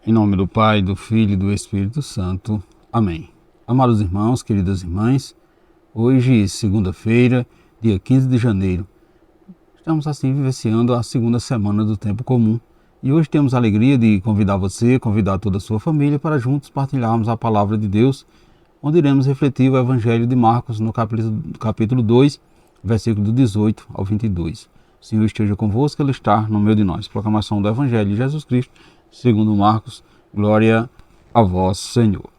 Em nome do Pai, do Filho e do Espírito Santo. Amém. Amados irmãos, queridas irmãs, hoje, segunda-feira, dia 15 de janeiro, estamos assim vivenciando a segunda semana do tempo comum. E hoje temos a alegria de convidar você, convidar toda a sua família para juntos partilharmos a palavra de Deus, onde iremos refletir o Evangelho de Marcos no capítulo 2, versículo do 18 ao 22. O Senhor esteja convosco, Ele está no meio de nós. Proclamação do Evangelho de Jesus Cristo, segundo Marcos. Glória a vós, Senhor.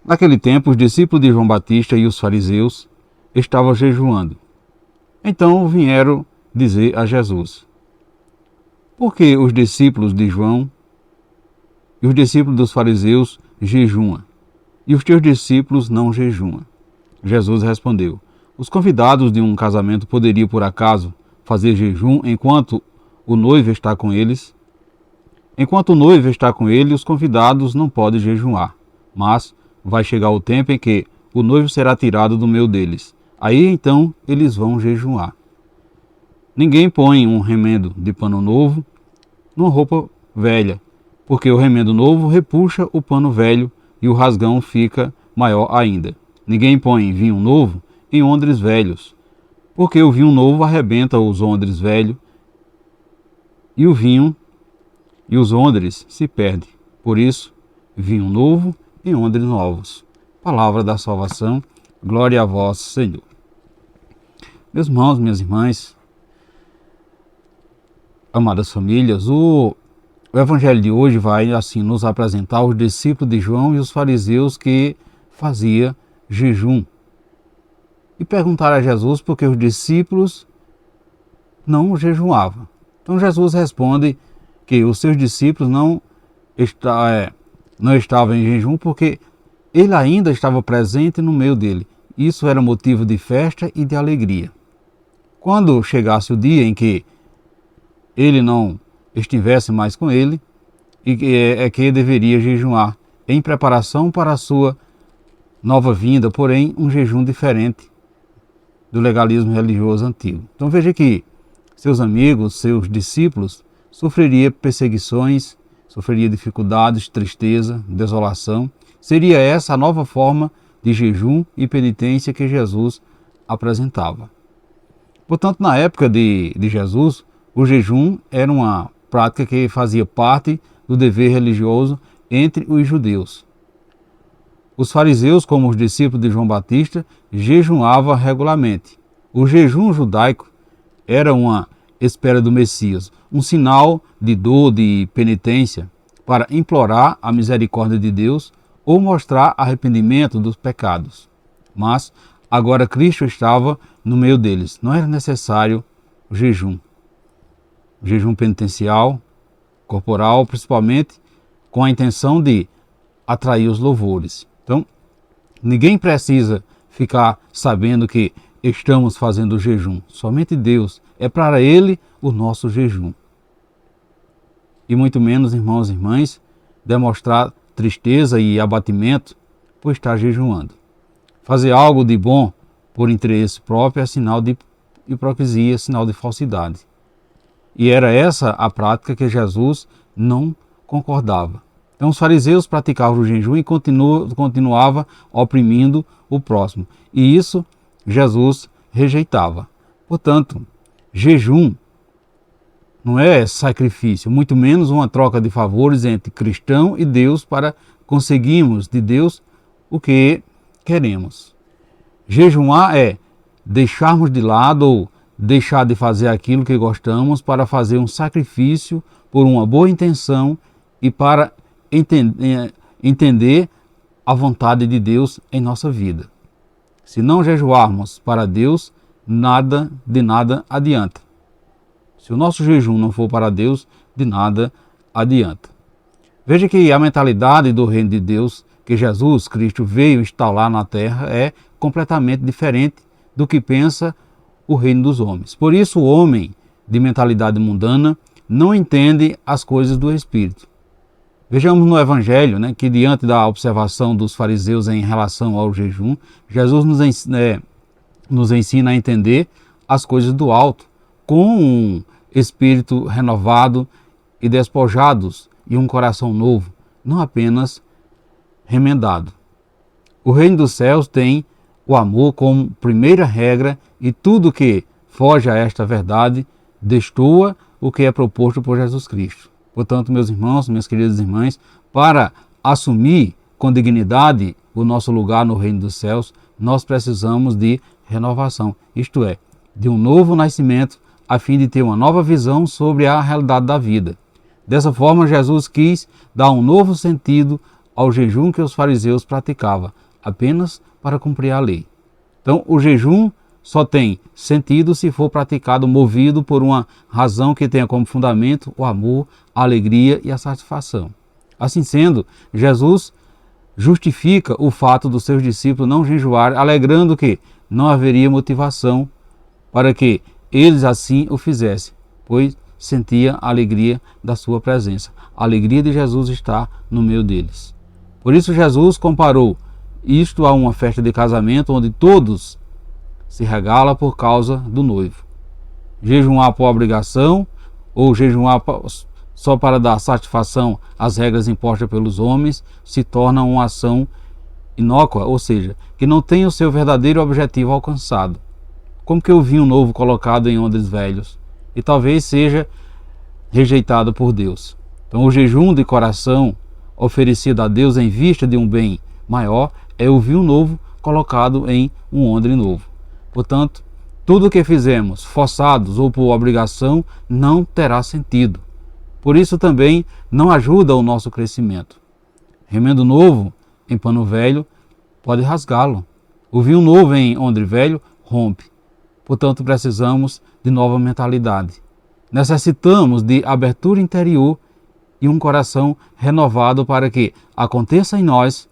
Naquele tempo, os discípulos de João Batista e os fariseus estavam jejuando. Então vieram dizer a Jesus: por que os discípulos de João e os discípulos dos fariseus jejuam, e os teus discípulos não jejuam? Jesus respondeu: os convidados de um casamento poderiam, por acaso, fazer jejum enquanto o noivo está com eles? Enquanto o noivo está com ele, os convidados não podem jejuar, mas vai chegar o tempo em que o noivo será tirado do meio deles. Aí então eles vão jejuar. Ninguém põe um remendo de pano novo numa roupa velha, porque o remendo novo repuxa o pano velho e o rasgão fica maior ainda. Ninguém põe vinho novo em odres velhos, porque o vinho novo arrebenta os odres velhos e o vinho e os odres se perdem. Por isso, vinho novo em odres novos. Palavra da salvação. Glória a vós, Senhor. Meus irmãos, minhas irmãs, amadas famílias, o Evangelho de hoje vai assim nos apresentar os discípulos de João e os fariseus que faziam jejum. E perguntaram a Jesus por que os discípulos não jejuavam. Então Jesus responde que os seus discípulos não estavam em jejum porque ele ainda estava presente no meio dele. Isso era motivo de festa e de alegria. Quando chegasse o dia em que ele não estivesse mais com ele, é que deveria jejuar em preparação para a sua nova vinda, porém um jejum diferente do legalismo religioso antigo. Então veja que seus amigos, seus discípulos, sofreria perseguições, sofreria dificuldades, tristeza, desolação. Seria essa a nova forma de jejum e penitência que Jesus apresentava. Portanto, na época de Jesus, o jejum era uma prática que fazia parte do dever religioso entre os judeus. Os fariseus, como os discípulos de João Batista, jejuavam regularmente. O jejum judaico era uma espera do Messias, um sinal de dor, de penitência, para implorar a misericórdia de Deus ou mostrar arrependimento dos pecados. Mas agora Cristo estava no meio deles, não era necessário o jejum. O jejum penitencial, corporal, principalmente com a intenção de atrair os louvores. Então, ninguém precisa ficar sabendo que estamos fazendo jejum, somente Deus. É para Ele o nosso jejum. E muito menos, irmãos e irmãs, demonstrar tristeza e abatimento por estar jejuando. Fazer algo de bom por interesse próprio é sinal de hipocrisia, sinal de falsidade. E era essa a prática que Jesus não concordava. Então os fariseus praticavam o jejum e continuava oprimindo o próximo. E isso Jesus rejeitava. Portanto, jejum não é sacrifício, muito menos uma troca de favores entre cristão e Deus para conseguirmos de Deus o que queremos. Jejuar é deixarmos de lado ou deixar de fazer aquilo que gostamos para fazer um sacrifício por uma boa intenção e para entender a vontade de Deus em nossa vida. Se não jejuarmos para Deus, de nada adianta. Se o nosso jejum não for para Deus, de nada adianta. Veja que a mentalidade do reino de Deus que Jesus Cristo veio instalar na terra é completamente diferente do que pensa o reino dos homens. Por isso o homem de mentalidade mundana não entende as coisas do Espírito. Vejamos no Evangelho, que diante da observação dos fariseus em relação ao jejum, Jesus nos ensina a entender as coisas do alto, com um espírito renovado e despojados e um coração novo, não apenas remendado. O reino dos céus tem o amor como primeira regra e tudo que foge a esta verdade destoa o que é proposto por Jesus Cristo. Portanto, meus irmãos, minhas queridas irmãs, para assumir com dignidade o nosso lugar no reino dos céus, nós precisamos de renovação, isto é, de um novo nascimento, a fim de ter uma nova visão sobre a realidade da vida. Dessa forma, Jesus quis dar um novo sentido ao jejum que os fariseus praticavam, apenas para cumprir a lei. Então, o jejum só tem sentido se for praticado movido por uma razão que tenha como fundamento o amor, a alegria e a satisfação. Assim sendo, Jesus justifica o fato dos seus discípulos não jejuarem, alegando que não haveria motivação para que eles assim o fizessem, pois sentia a alegria da sua presença. A alegria de Jesus está no meio deles. Por isso Jesus comparou isto a uma festa de casamento onde todos se regalam por causa do noivo. Jejuar por obrigação ou jejuar só para dar satisfação às regras impostas pelos homens se torna uma ação inócua, ou seja, que não tem o seu verdadeiro objetivo alcançado. Como que o vinho novo colocado em odres velhos e talvez seja rejeitado por Deus. Então o jejum de coração oferecido a Deus em vista de um bem maior é o vinho novo colocado em um odre novo. Portanto, tudo o que fizemos forçados ou por obrigação não terá sentido. Por isso também não ajuda o nosso crescimento. Remendo novo em pano velho pode rasgá-lo. O vinho novo em odre velho rompe. Portanto, precisamos de nova mentalidade. Necessitamos de abertura interior e um coração renovado para que aconteça em nós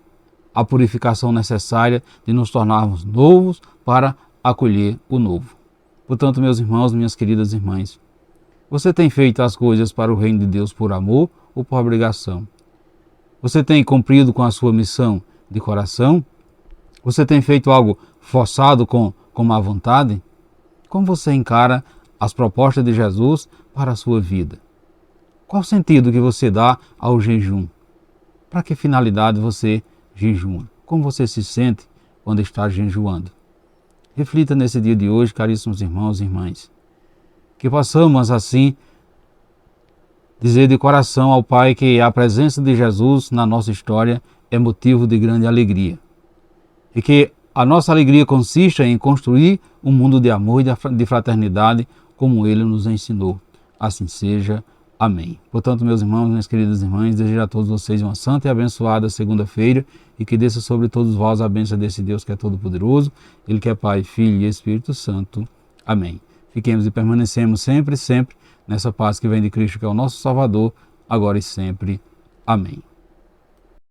a purificação necessária de nos tornarmos novos para acolher o novo. Portanto, meus irmãos, minhas queridas irmãs, você tem feito as coisas para o reino de Deus por amor ou por obrigação? Você tem cumprido com a sua missão de coração? Você tem feito algo forçado com má vontade? Como você encara as propostas de Jesus para a sua vida? Qual o sentido que você dá ao jejum? Para que finalidade você jejuma? Como você se sente quando está jejuando? Reflita nesse dia de hoje, caríssimos irmãos e irmãs. Que possamos assim dizer de coração ao Pai que a presença de Jesus na nossa história é motivo de grande alegria. E que a nossa alegria consiste em construir um mundo de amor e de fraternidade como Ele nos ensinou. Assim seja. Amém. Portanto, meus irmãos, minhas queridas irmãs, desejo a todos vocês uma santa e abençoada segunda-feira e que desça sobre todos vós a bênção desse Deus que é todo-poderoso, Ele que é Pai, Filho e Espírito Santo. Amém. Fiquemos e permanecemos sempre nessa paz que vem de Cristo, que é o nosso Salvador, agora e sempre. Amém.